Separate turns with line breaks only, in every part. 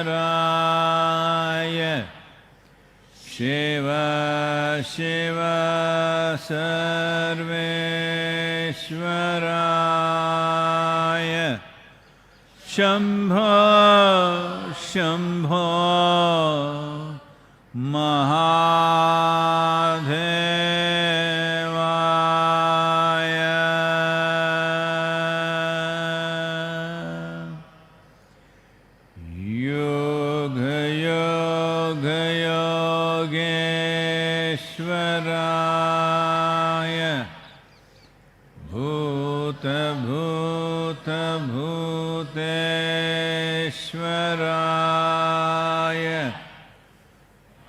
कालकालेश्वराय शिव शिव सर्वेश्वराय शम्भो शम्भो महादेवाय योग योग योगेश्वराय भूत भूत भूतेश्वराय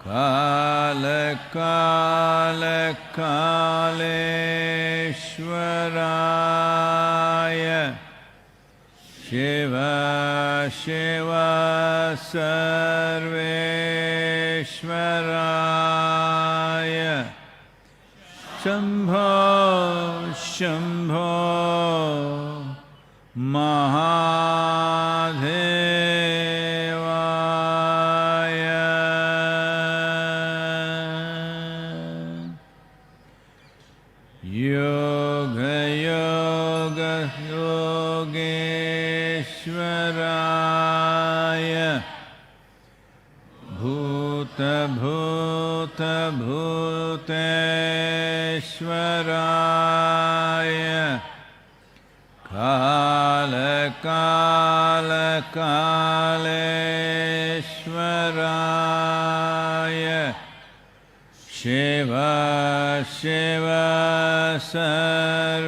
काल काल कालेश्वराय शिव शिव सर्वेश्वराय शम्भो शम्भो महादेवाय योग योग योगेश्वराय भूत भूत भूतेश्वराय काल काल कालेश्वराय शिव शिव सर्वेश्वराय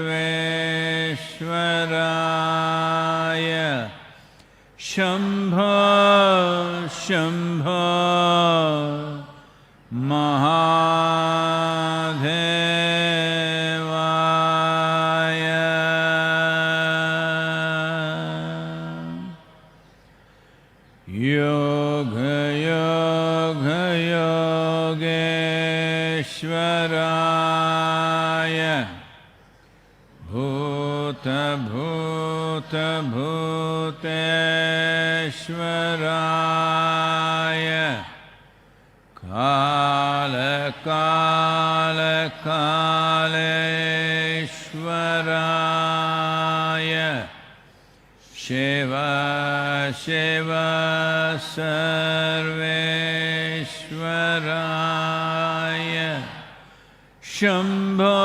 शम्भो शम्भो महादेवाय योग योग योगेश्वराय भूत भूत भूतेश्वराय काल काल कालेश्वराय शिव शिव सर्वेश्वराय शम्भो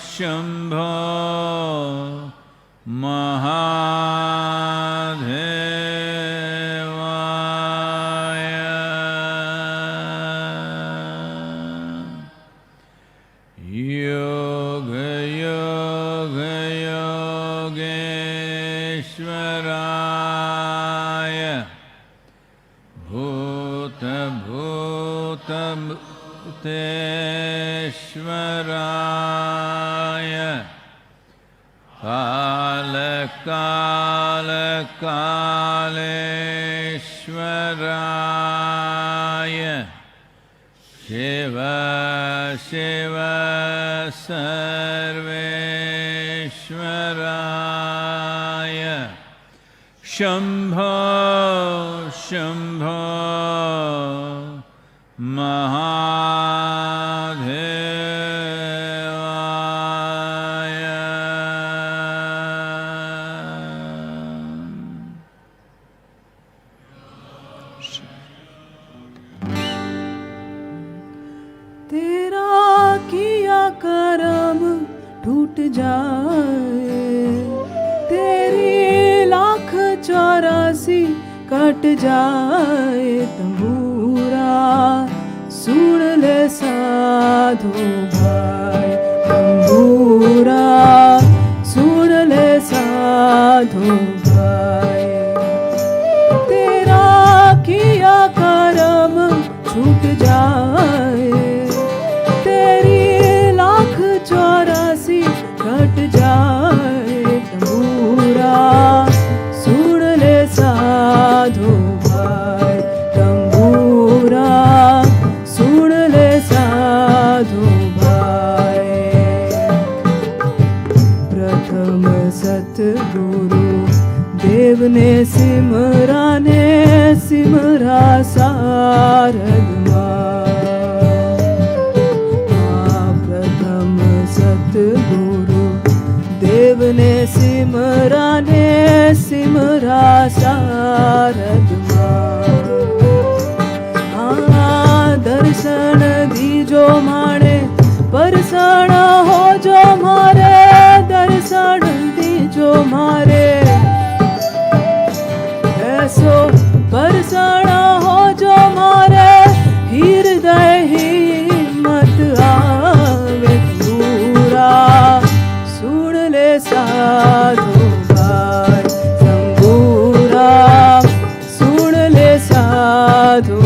शम्भो महादेवाय योग योग योगेश्वराय भूत भूत भूतेश्वराय काल काल कालेश्वराय शिव शिव सर्वेश्वराय शम्भो शम्भो महादेवाय
तेरा किया कर्म टूट जाए, तेरी 1,84 कट जाए तंबूरा, सुन ले साधु भाई तंबूरा, सुन ले साधु भाई। तेरा किया कर्म छूट जाए, तेरी 1,84 कट जाए तंबूरा, सुन ले साधु भाई तंबूरा, सुन ले साधु भाई। प्रथम सतगुरु દેવને સિમરાને સિમરા સારદમાં પ્રથમ સતગુરુ દેવને સિમરાને સિમરા સારદમાં દર્શન દીજો માણે પરસણ હોજો મારે દર્શન દીજો મારે ऐसो परसण होजो मारे हृदय हिम्मत आवे पूरा सुन ले साधु भाई संगूरा सुन ले साधु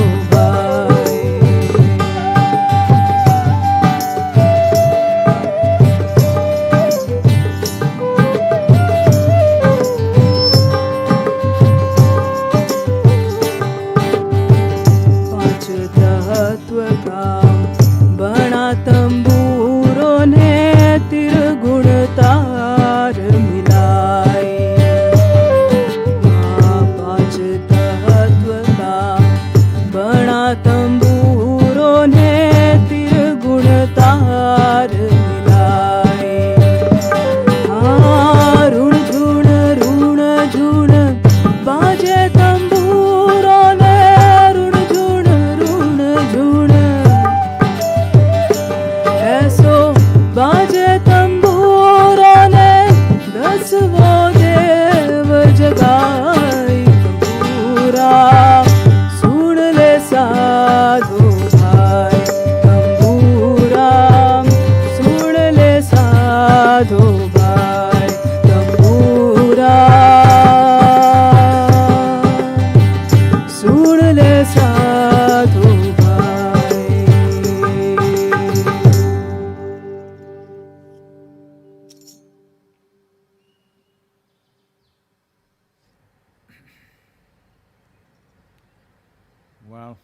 Well,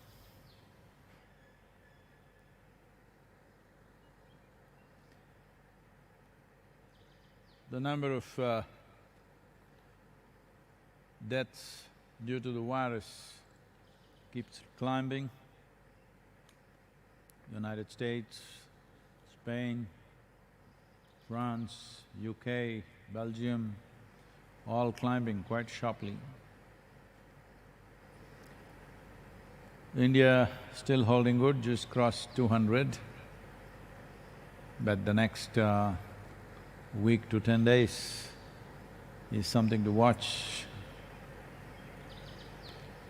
the number of deaths due to the virus keeps climbing. United States, Spain, France, UK, Belgium, all climbing quite sharply. India still holding good, just crossed 200, but the next week to 10 days is something to watch.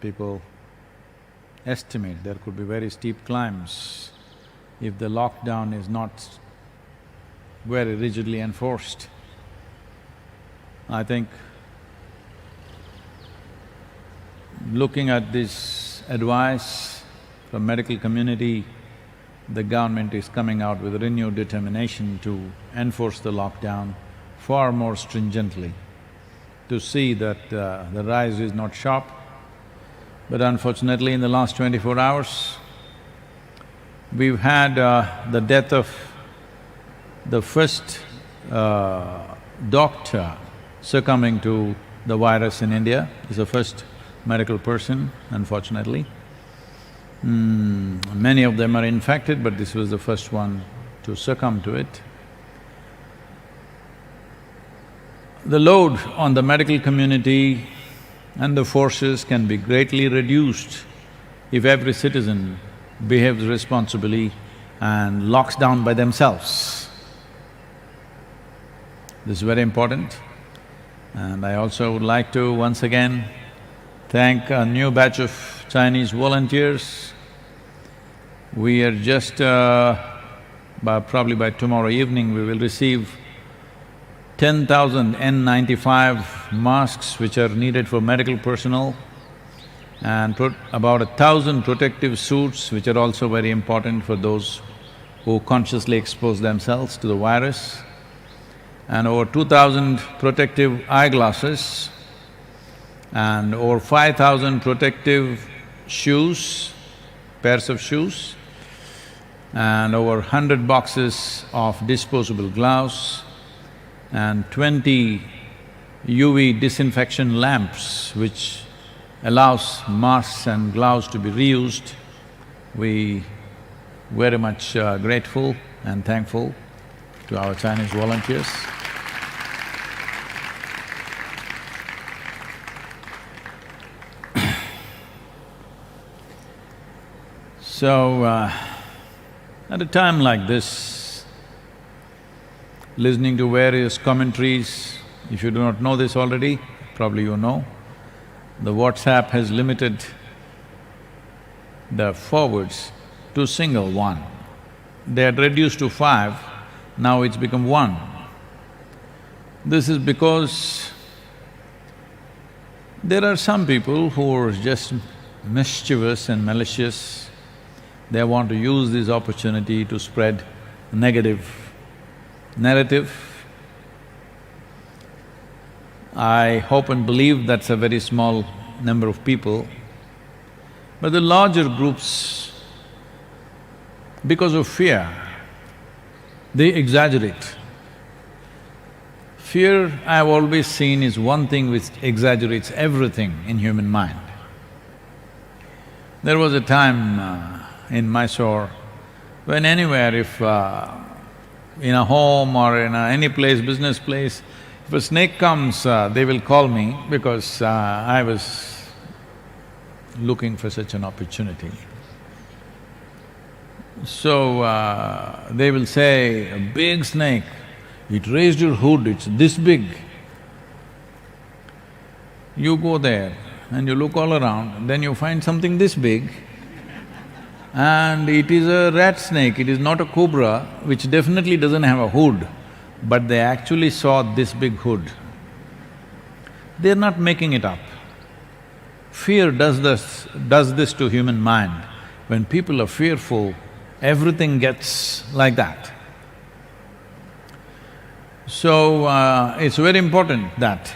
People estimate there could be very steep climbs if the lockdown is not very rigidly enforced. I think looking at this advice from medical community, the government is coming out with renewed determination to enforce the lockdown far more stringently, to see that the rise is not sharp. But unfortunately, in the last 24 hours, we've had the death of the first doctor succumbing to the virus in India. He's the first medical person, unfortunately. Many of them are infected, but this was the first one to succumb to it. The load on the medical community and the forces can be greatly reduced if every citizen behaves responsibly and locks down by themselves. This is very important. And I also would like to once again thank a new batch of Chinese volunteers. We are just… probably by tomorrow evening we will receive 10,000 N95 masks which are needed for medical personnel, and about 1,000 protective suits which are also very important for those who consciously expose themselves to the virus, and over 2,000 protective eyeglasses, and over 5,000 protective shoes, pairs of shoes, and over 100 boxes of disposable gloves, and 20 UV disinfection lamps which allows masks and gloves to be reused. We very much grateful and thankful to our Chinese volunteers. So, at a time like this, listening to various commentaries, if you do not know this already, probably you know, the WhatsApp has limited the forwards to single one. They had reduced to 5, now it's become 1. This is because there are some people who are just mischievous and malicious. They want to use this opportunity to spread negative narrative. I hope and believe that's a very small number of people. But the larger groups, because of fear, they exaggerate. Fear, I've always seen, is one thing which exaggerates everything in human mind. There was a time in Mysore when anywhere, if in a home or in any place, business place, if a snake comes, they will call me because I was looking for such an opportunity. So, they will say, a big snake, it raised your hood, it's this big. You go there and you look all around, then you find something this big, and it is a rat snake, it is not a cobra, which definitely doesn't have a hood, but they actually saw this big hood. They're not making it up. Fear does this to human mind. When people are fearful, everything gets like that. So, it's very important that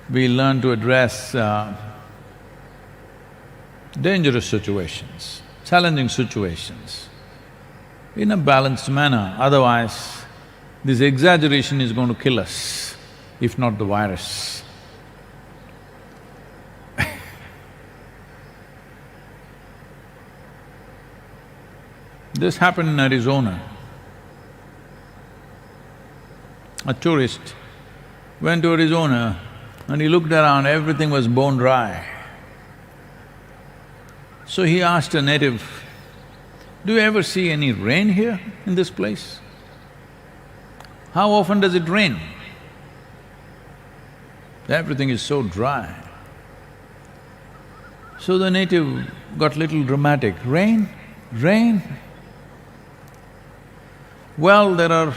we learn to address dangerous situations, challenging situations in a balanced manner, otherwise this exaggeration is going to kill us, if not the virus. This happened in Arizona. A tourist went to Arizona and he looked around, everything was bone dry. So he asked a native, "Do you ever see any rain here in this place? How often does it rain? Everything is so dry." So the native got little dramatic, "Rain? Rain? Well, there are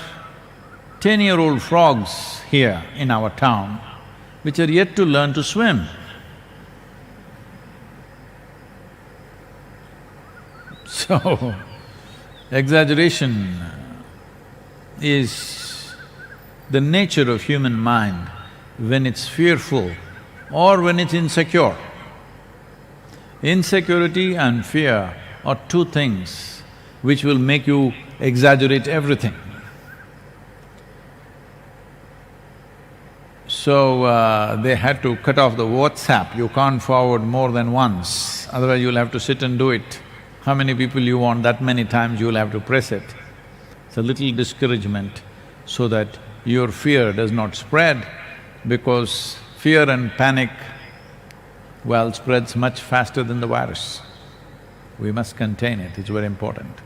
10-year-old frogs here in our town which are yet to learn to swim. So, exaggeration is the nature of human mind when it's fearful or when it's insecure. Insecurity and fear are two things which will make you exaggerate everything. So, they had to cut off the WhatsApp, you can't forward more than once, otherwise you'll have to sit and do it. How many people you want, that many times you'll have to press it. It's a little discouragement so that your fear does not spread, because fear and panic, well, spreads much faster than the virus. We must contain it, it's very important.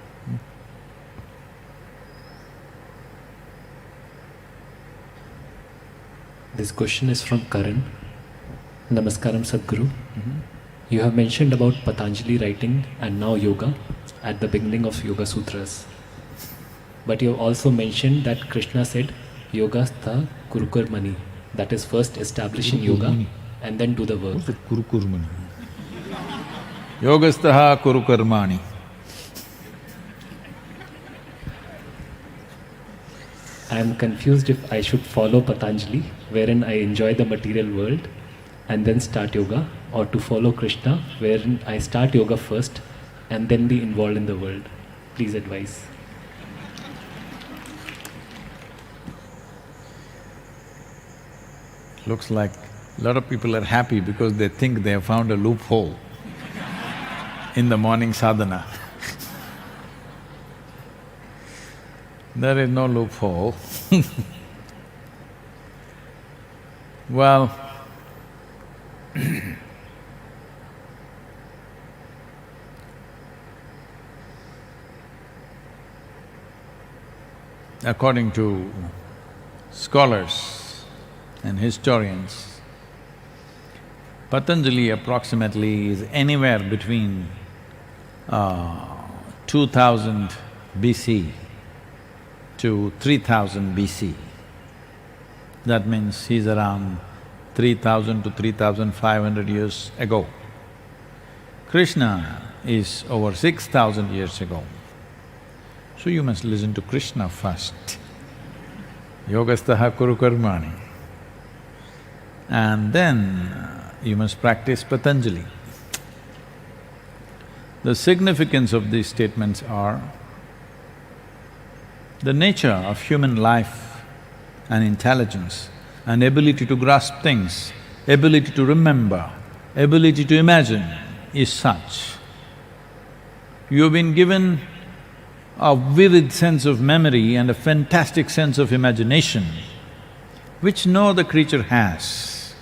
This question is from Karan. Namaskaram Sadhguru. You have mentioned about Patanjali writing and now yoga at the beginning of Yoga Sutras. But you have also mentioned that Krishna said, Yoga-stha kurukurmani, that is first establish in yoga and then do the work.
What's that kurukurmani? Yoga-stha kurukurmani.
I am confused if I should follow Patanjali, wherein I enjoy the material world and then start yoga, or to follow Krishna, wherein I start yoga first and then be involved in the world. Please advise.
Looks like a lot of people are happy because they think they have found a loophole in the morning sadhana. There is no loophole. Well, according to scholars and historians, Patanjali approximately is anywhere between 2000 BC to 3000 BC. That means he's around 3000 to 3500 years ago. Krishna is over 6000 years ago. So you must listen to Krishna first. Yogastaha kuru karmani. And then you must practice Patanjali. The significance of these statements are the nature of human life and intelligence and ability to grasp things, ability to remember, ability to imagine is such. You've been given a vivid sense of memory and a fantastic sense of imagination, which no other creature has.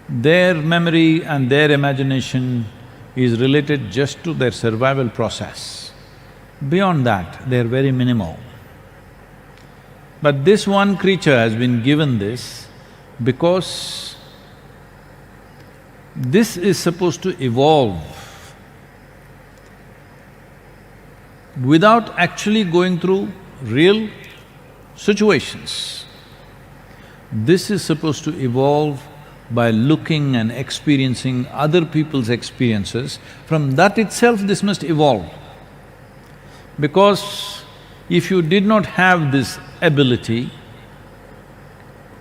Their memory and their imagination is related just to their survival process. Beyond that, they're very minimal. But this one creature has been given this because this is supposed to evolve without actually going through real situations. This is supposed to evolve by looking and experiencing other people's experiences. From that itself, this must evolve. Because if you did not have this ability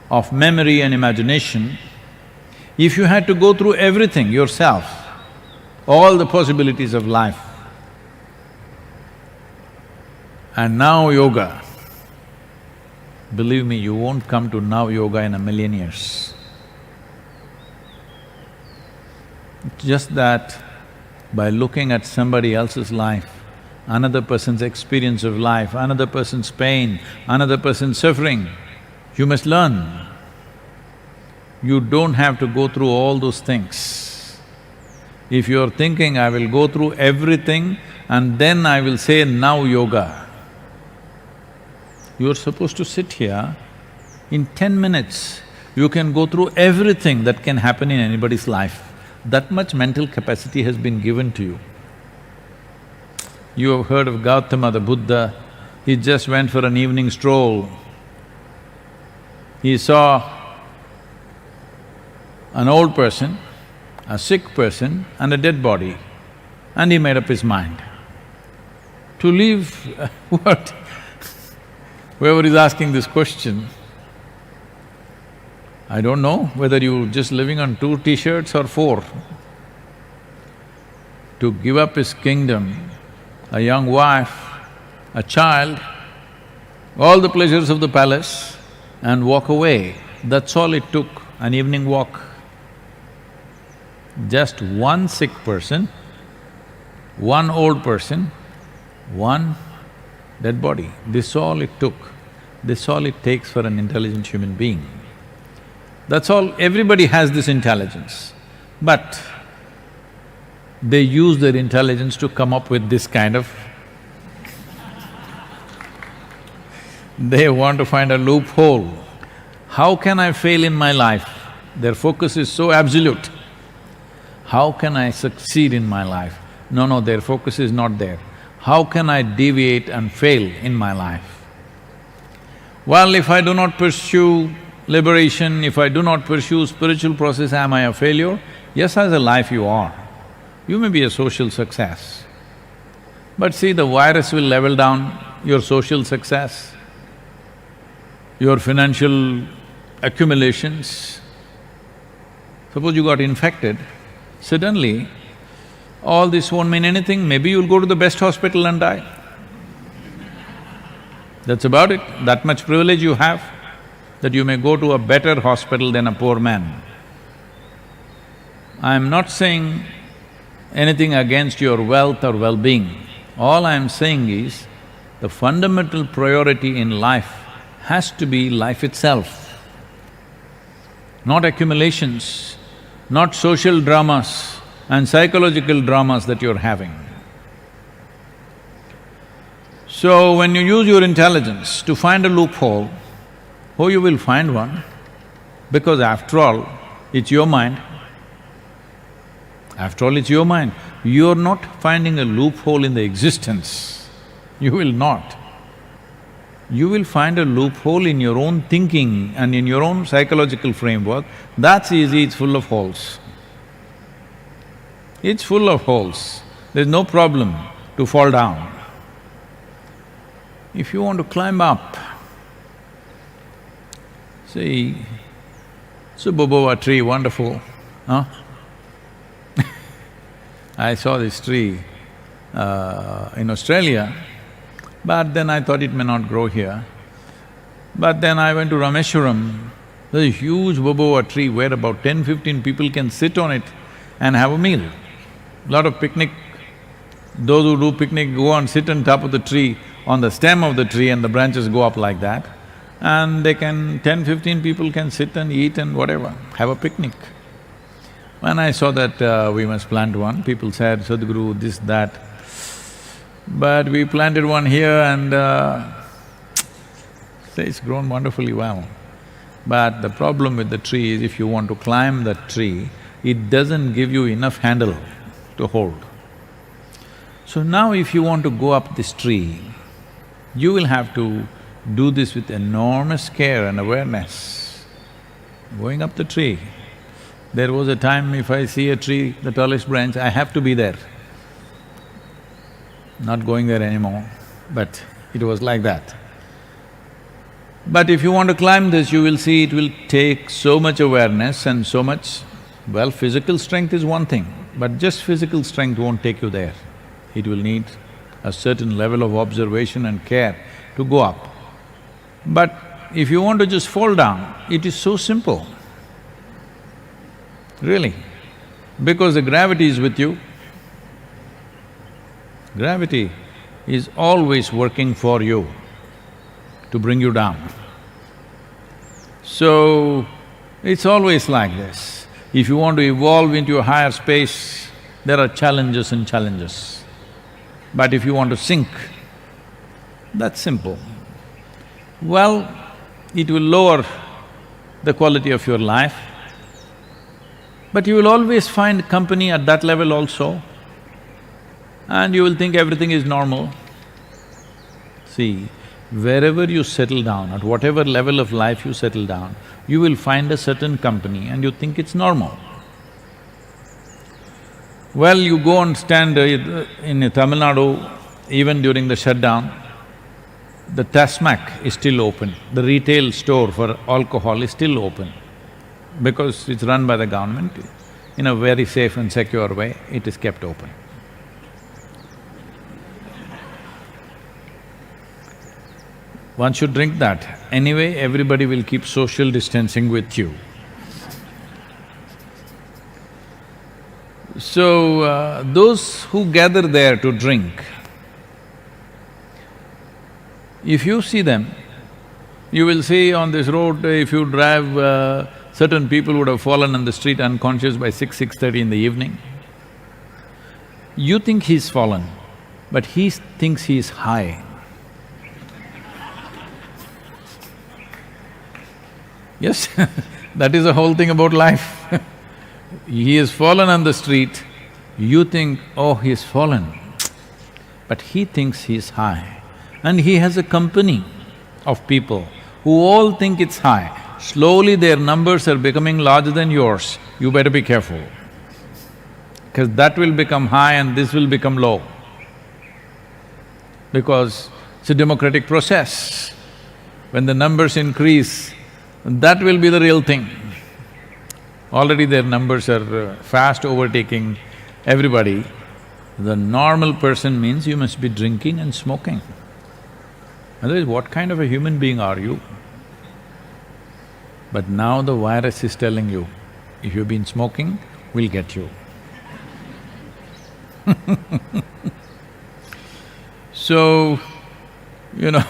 of memory and imagination, if you had to go through everything yourself, all the possibilities of life, and now yoga, believe me, you won't come to now yoga in a million years. Just that by looking at somebody else's life, another person's experience of life, another person's pain, another person's suffering, you must learn. You don't have to go through all those things. If you're thinking, I will go through everything and then I will say now yoga, you're supposed to sit here, in 10 minutes, you can go through everything that can happen in anybody's life. That much mental capacity has been given to you. You have heard of Gautama the Buddha, he just went for an evening stroll. He saw an old person, a sick person and a dead body, and he made up his mind to leave what? Whoever is asking this question, I don't know whether you're just living on 2 t-shirts or 4. To give up his kingdom, a young wife, a child, all the pleasures of the palace and walk away. That's all it took, an evening walk. Just one sick person, one old person, one dead body. This all it took. This all it takes for an intelligent human being. That's all, everybody has this intelligence. But they use their intelligence to come up with this kind of… They want to find a loophole. How can I fail in my life? Their focus is so absolute. How can I succeed in my life? No, their focus is not there. How can I deviate and fail in my life? Well, if I do not pursue liberation, if I do not pursue spiritual process, am I a failure? Yes, as a life you are. You may be a social success. But see, the virus will level down your social success, your financial accumulations. Suppose you got infected, suddenly all this won't mean anything, maybe you'll go to the best hospital and die. That's about it, that much privilege you have. that you may go to a better hospital than a poor man. I'm not saying anything against your wealth or well-being. All I'm saying is, the fundamental priority in life has to be life itself, not accumulations, not social dramas and psychological dramas that you're having. So when you use your intelligence to find a loophole, oh, you will find one, because after all, it's your mind. After all, it's your mind. You're not finding a loophole in the existence. You will not. You will find a loophole in your own thinking and in your own psychological framework. That's easy, it's full of holes. It's full of holes. There's no problem to fall down. If you want to climb up, see, it's a boboa tree, wonderful, huh? I saw this tree in Australia, but then I thought it may not grow here. But then I went to Rameshwaram, there's a huge boboa tree where about 10-15 people can sit on it and have a meal. Lot of picnic, those who do picnic go and sit on top of the tree, on the stem of the tree, and the branches go up like that. And they can… 10-15 people can sit and eat and whatever, have a picnic. When I saw that we must plant one, people said, Sadhguru, this, that. But we planted one here and it's grown wonderfully well. But the problem with the tree is, if you want to climb that tree, it doesn't give you enough handle to hold. So now if you want to go up this tree, you will have to do this with enormous care and awareness. Going up the tree, there was a time if I see a tree, the tallest branch, I have to be there. Not going there anymore, but it was like that. But if you want to climb this, you will see it will take so much awareness and so much… Well, physical strength is one thing, but just physical strength won't take you there. It will need a certain level of observation and care to go up. But if you want to just fall down, it is so simple, really, because the gravity is with you. Gravity is always working for you to bring you down. So, it's always like this. If you want to evolve into a higher space, there are challenges and challenges. But if you want to sink, that's simple. Well, it will lower the quality of your life, but you will always find company at that level also, and you will think everything is normal. See, wherever you settle down, at whatever level of life you settle down, you will find a certain company and you think it's normal. Well, you go and stand in Tamil Nadu, even during the shutdown, the Tasmac is still open, the retail store for alcohol is still open, because it's run by the government. In a very safe and secure way, it is kept open. One should drink that. Anyway, everybody will keep social distancing with you. So, those who gather there to drink, if you see them, you will see on this road, if you drive, certain people would have fallen on the street unconscious by 6:30 in the evening. You think he's fallen, but he thinks he's high. Yes, that is the whole thing about life. He has fallen on the street, you think, oh, he's fallen, but he thinks he's high. And he has a company of people who all think it's high. Slowly their numbers are becoming larger than yours, you better be careful, because that will become high and this will become low. Because it's a democratic process. When the numbers increase, that will be the real thing. Already their numbers are fast overtaking everybody. The normal person means you must be drinking and smoking. Otherwise, what kind of a human being are you? But now the virus is telling you, if you've been smoking, we'll get you. So, you know,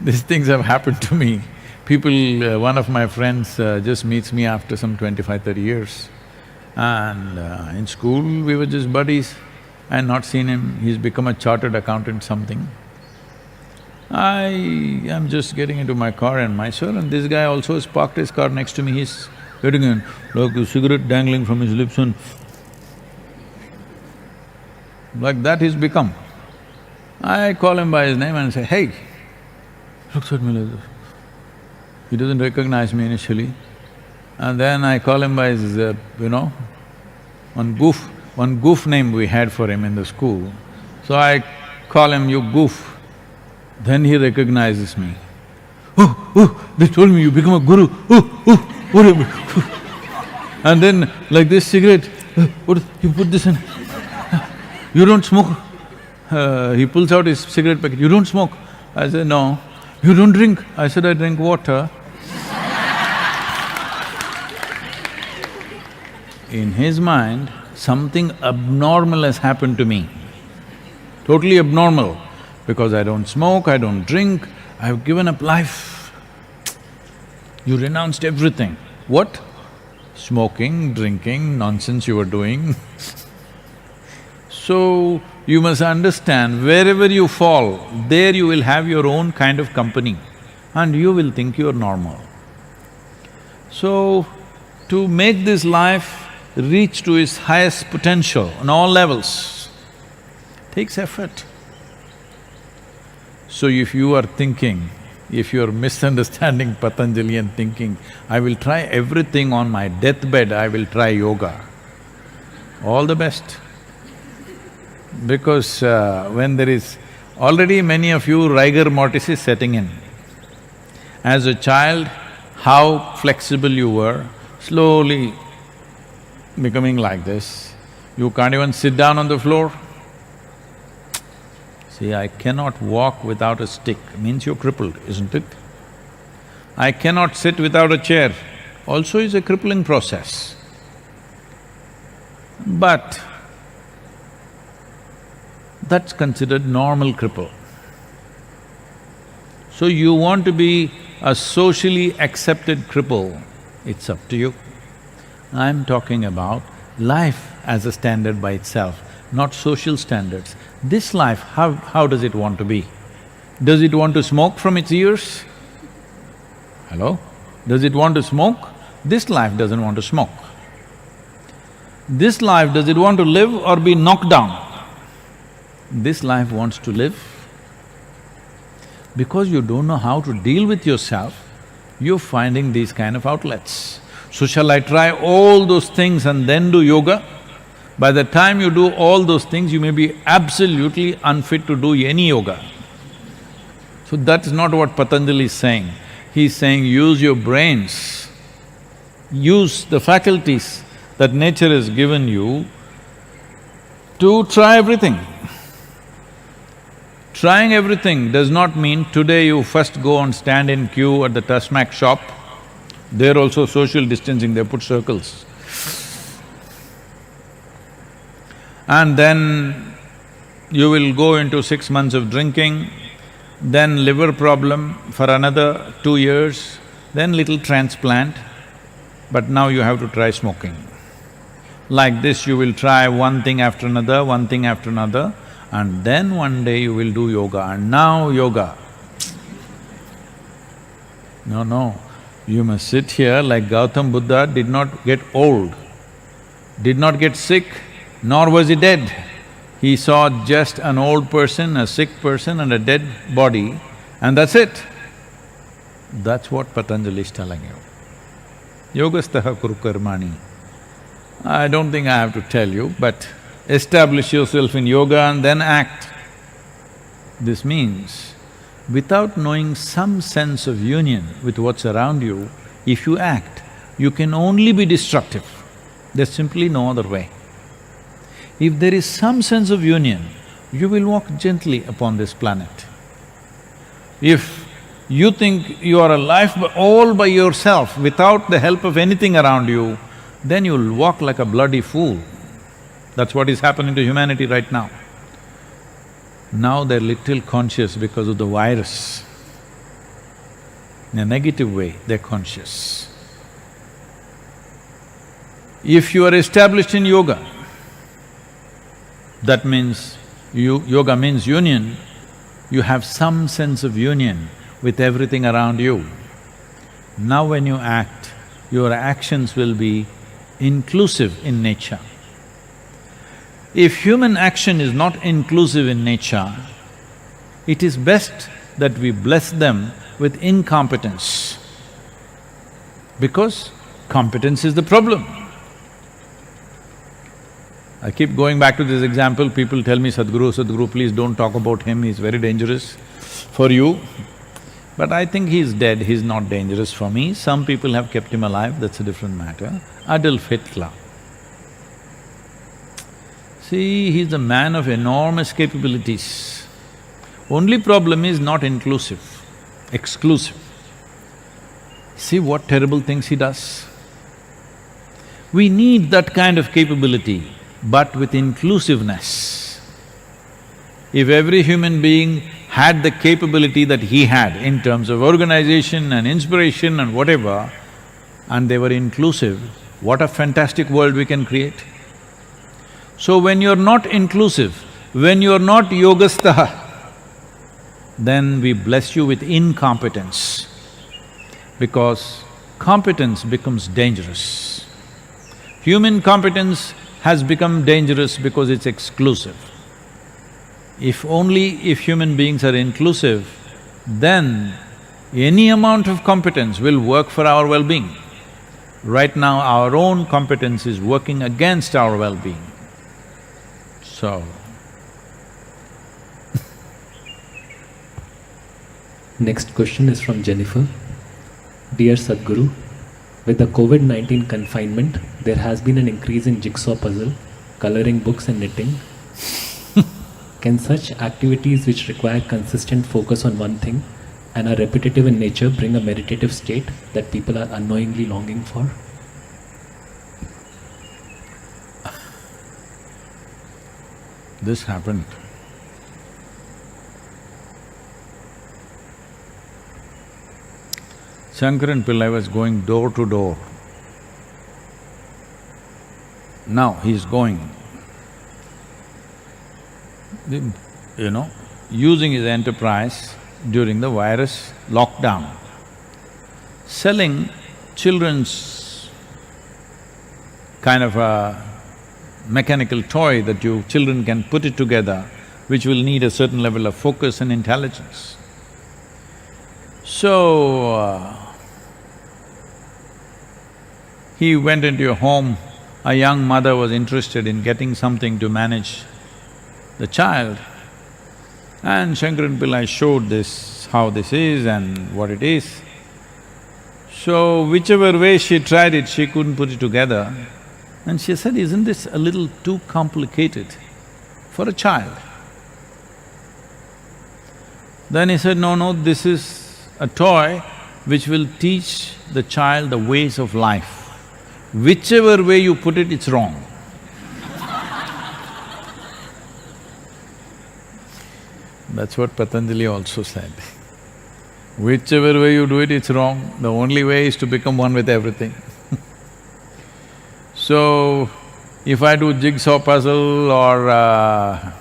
these things have happened to me. People… one of my friends just meets me after some 25, 30 years. And in school, we were just buddies. I had not seen him, he's become a chartered accountant something. I am just getting into my car in Mysore, and this guy also has parked his car next to me. He's getting in, like a cigarette dangling from his lips, and like that he's become. I call him by his name and say, "Hey," looks at me like this. He doesn't recognize me initially. And then I call him by his, one goof name we had for him in the school. So I call him, "You goof." Then he recognizes me. Oh, they told me you become a guru, whatever. And then like this cigarette, what, you put this in, you don't smoke? He pulls out his cigarette packet, "You don't smoke?" I said, "No." "You don't drink?" I said, "I drink water." In his mind, something abnormal has happened to me, totally abnormal. Because I don't smoke, I don't drink, I've given up life. You renounced everything. What? Smoking, drinking, nonsense you were doing. So, you must understand, wherever you fall, there you will have your own kind of company and you will think you're normal. So, to make this life reach to its highest potential on all levels takes effort. So if you are thinking, if you are misunderstanding Patanjali and thinking, "I will try everything on my deathbed, I will try yoga," all the best. Because when there is… already many of you rigor mortis is setting in. As a child, how flexible you were, slowly becoming like this. You can't even sit down on the floor. See, "I cannot walk without a stick" means you're crippled, isn't it? "I cannot sit without a chair" also is a crippling process. But that's considered normal cripple. So you want to be a socially accepted cripple, it's up to you. I'm talking about life as a standard by itself, not social standards. This life, how does it want to be? Does it want to smoke from its ears? Hello? Does it want to smoke? This life doesn't want to smoke. This life, does it want to live or be knocked down? This life wants to live. Because you don't know how to deal with yourself, you're finding these kind of outlets. So shall I try all those things and then do yoga? By the time you do all those things, you may be absolutely unfit to do any yoga. So that's not what Patanjali is saying. He's saying use your brains, use the faculties that nature has given you to try everything. Trying everything does not mean today you first go and stand in queue at the Tasmac shop. There also social distancing, they put circles. And then you will go into 6 months of drinking, then liver problem for another 2 years, then little transplant, but now you have to try smoking. Like this you will try one thing after another, one thing after another, and then one day you will do yoga, and now yoga. No, you must sit here like Gautam Buddha did not get old, did not get sick, nor was he dead. He saw just an old person, a sick person and a dead body, and that's it. That's what Patanjali is telling you. Yogastaha kuru karmani. I don't think I have to tell you, but establish yourself in yoga and then act. This means, without knowing some sense of union with what's around you, if you act, you can only be destructive. There's simply no other way. If there is some sense of union, you will walk gently upon this planet. If you think you are alive all by yourself without the help of anything around you, then you'll walk like a bloody fool. That's what is happening to humanity right now. Now they're little conscious because of the virus. In a negative way, they're conscious. If you are established in yoga, that means yoga means union, you have some sense of union with everything around you. Now when you act, your actions will be inclusive in nature. If human action is not inclusive in nature, it is best that we bless them with incompetence, because competence is the problem. I keep going back to this example, people tell me, Sadhguru, please don't talk about him, he's very dangerous for you. But I think he's dead, he's not dangerous for me. Some people have kept him alive, that's a different matter. Adolf Hitler. See, he's a man of enormous capabilities. Only problem is not inclusive, exclusive. See what terrible things he does. We need that kind of capability, but with inclusiveness. If every human being had the capability that he had in terms of organization and inspiration and whatever, and they were inclusive, what a fantastic world we can create. So when you're not inclusive, when you're not yogastha, then we bless you with incompetence, because competence becomes dangerous. Human competence has become dangerous because it's exclusive. If human beings are inclusive, then any amount of competence will work for our well-being. Right now, our own competence is working against our well-being. So,
next question is from Jennifer. Dear Sadhguru, with the COVID-19 confinement, there has been an increase in jigsaw puzzle, coloring books and knitting. Can such activities which require consistent focus on one thing and are repetitive in nature bring a meditative state that people are unknowingly longing for?
this happened. Shankaran Pillai was going door to door. Now he's going, using his enterprise during the virus lockdown, selling children's kind of a mechanical toy that children can put it together, which will need a certain level of focus and intelligence. So, he went into a home, a young mother was interested in getting something to manage the child, and Shankaran Pillai showed this, how this is and what it is. So, whichever way she tried it, she couldn't put it together. And she said, isn't this a little too complicated for a child? Then he said, no, this is a toy which will teach the child the ways of life. Whichever way you put it, it's wrong. That's what Patanjali also said. Whichever way you do it, it's wrong. The only way is to become one with everything. So, if I do jigsaw puzzle or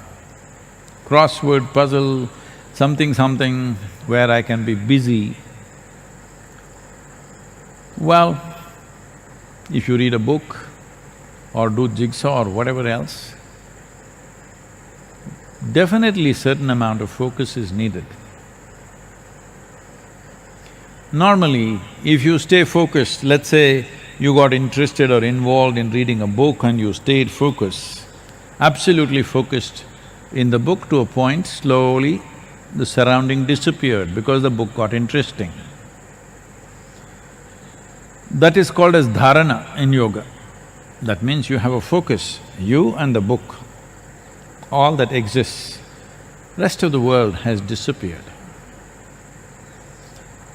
crossword puzzle, something where I can be busy, well, if you read a book or do jigsaw or whatever else, definitely certain amount of focus is needed. Normally, if you stay focused, let's say you got interested or involved in reading a book and you stayed focused, absolutely focused in the book to a point, slowly the surrounding disappeared because the book got interesting. That is called as dharana in yoga. That means you have a focus, you and the book, all that exists. Rest of the world has disappeared.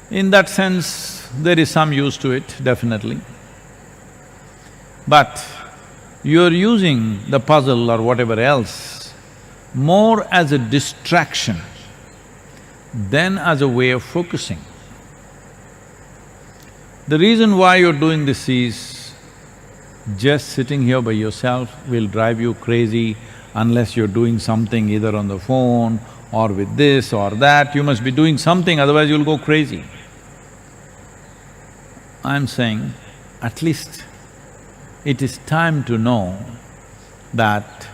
In that sense, there is some use to it, definitely. But you're using the puzzle or whatever else more as a distraction than as a way of focusing. The reason why you're doing this is just sitting here by yourself will drive you crazy unless you're doing something either on the phone or with this or that. You must be doing something, otherwise you'll go crazy. I'm saying, at least it is time to know that…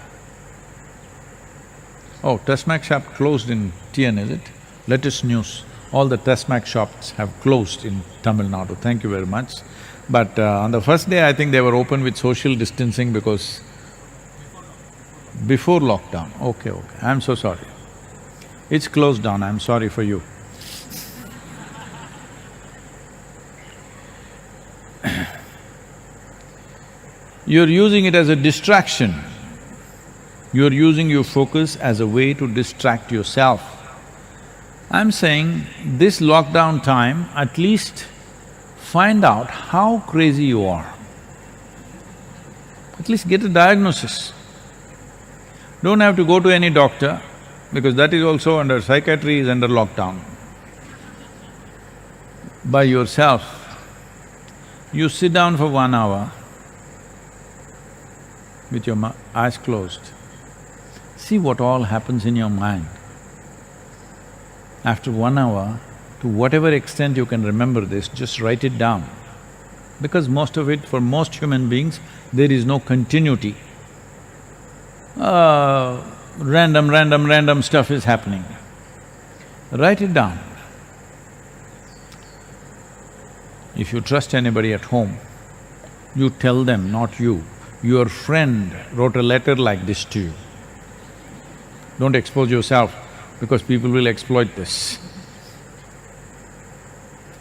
Oh, Tasmac shop closed in TN, is it? Latest news, all the Tasmac shops have closed in Tamil Nadu, thank you very much. But on the first day, I think they were open with social distancing because… Before lockdown, okay, I'm so sorry. It's closed down, I'm sorry for you. You're using it as a distraction. You're using your focus as a way to distract yourself. I'm saying this lockdown time, at least find out how crazy you are. At least get a diagnosis. Don't have to go to any doctor, because that is also under… psychiatry is under lockdown. By yourself, you sit down for 1 hour with your eyes closed. See what all happens in your mind. After 1 hour, to whatever extent you can remember this, just write it down. Because most of it, for most human beings, there is no continuity. Random stuff is happening. Write it down. If you trust anybody at home, you tell them, not you. Your friend wrote a letter like this to you. Don't expose yourself, because people will exploit this.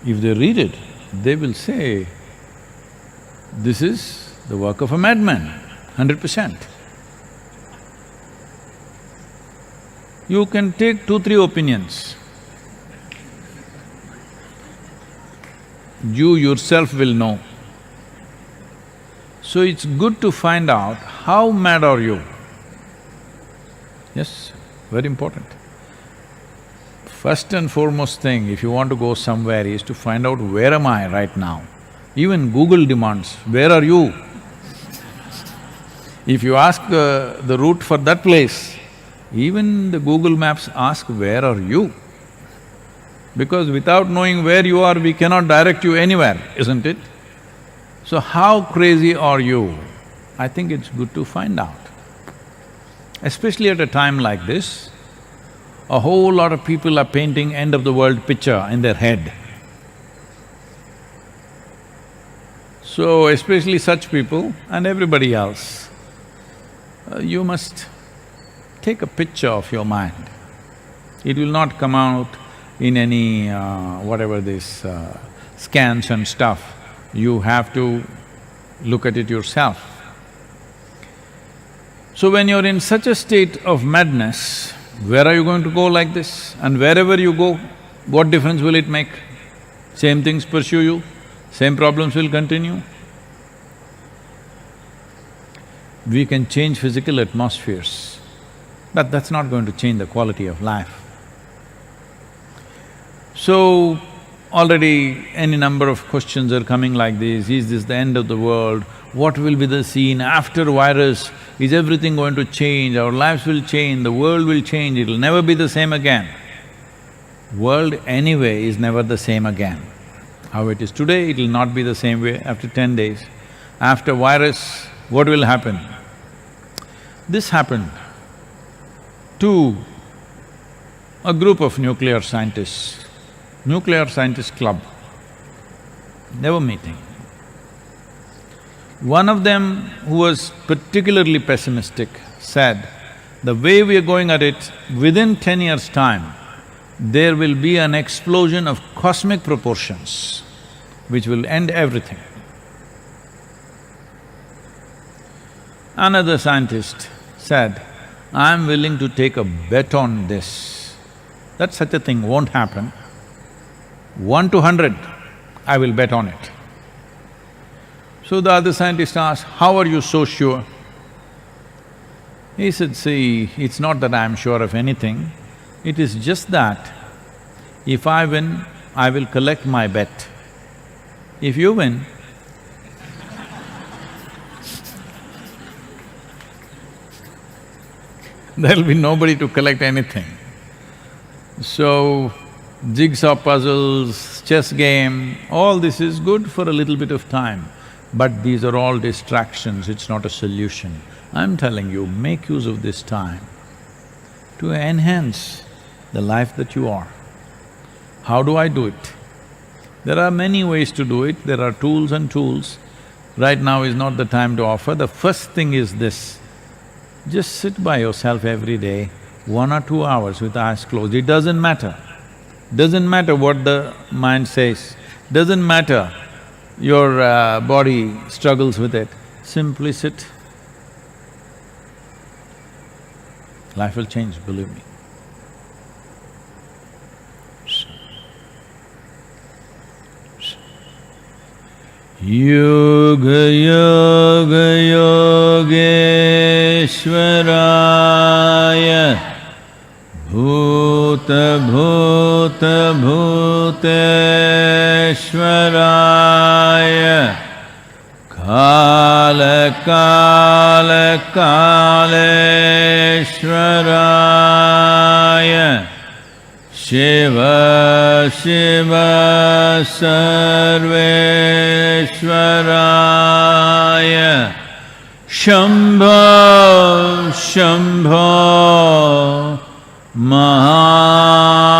If they read it, they will say, this is the work of a madman, 100%. You can take 2-3 opinions. You yourself will know. So it's good to find out how mad are you. Yes, very important. First and foremost thing, if you want to go somewhere, is to find out where am I right now. Even Google demands, where are you? If you ask the route for that place, even the Google Maps ask, where are you? Because without knowing where you are, we cannot direct you anywhere, isn't it? So how crazy are you? I think it's good to find out. Especially at a time like this, a whole lot of people are painting end of the world picture in their head. So especially such people and everybody else, you must take a picture of your mind. It will not come out in any whatever this scans and stuff. You have to look at it yourself. So when you're in such a state of madness, where are you going to go like this? And wherever you go, what difference will it make? Same things pursue you, same problems will continue. We can change physical atmospheres, but that's not going to change the quality of life. So, already any number of questions are coming like this, is this the end of the world? What will be the scene after virus? Is everything going to change? Our lives will change, the world will change, it'll never be the same again. World anyway is never the same again. How it is today, it'll not be the same way after 10 days. After virus, what will happen? This happened to a group of nuclear scientist club. They were meeting. One of them, who was particularly pessimistic, said, the way we are going at it, within 10 years' time, there will be an explosion of cosmic proportions which will end everything. Another scientist said, I'm willing to take a bet on this, that such a thing won't happen. 1 to 100, I will bet on it. So the other scientist asked, how are you so sure? He said, see, it's not that I'm sure of anything, it is just that if I win, I will collect my bet. If you win, there'll be nobody to collect anything. So, jigsaw puzzles, chess game, all this is good for a little bit of time, but these are all distractions, it's not a solution. I'm telling you, make use of this time to enhance the life that you are. How do I do it? There are many ways to do it, there are tools and tools. Right now is not the time to offer. The first thing is this, just sit by yourself every day, 1 or 2 hours with eyes closed. It doesn't matter. Doesn't matter what the mind says, doesn't matter your body struggles with it. Simply sit. Life will change, believe me. Yoga yoga yogeshwaraya bhuta bhuta bhuteshwaraya kala kala kaleshwaraya Shiva Shiva Sarveshwaraya Shambho Shambho Maha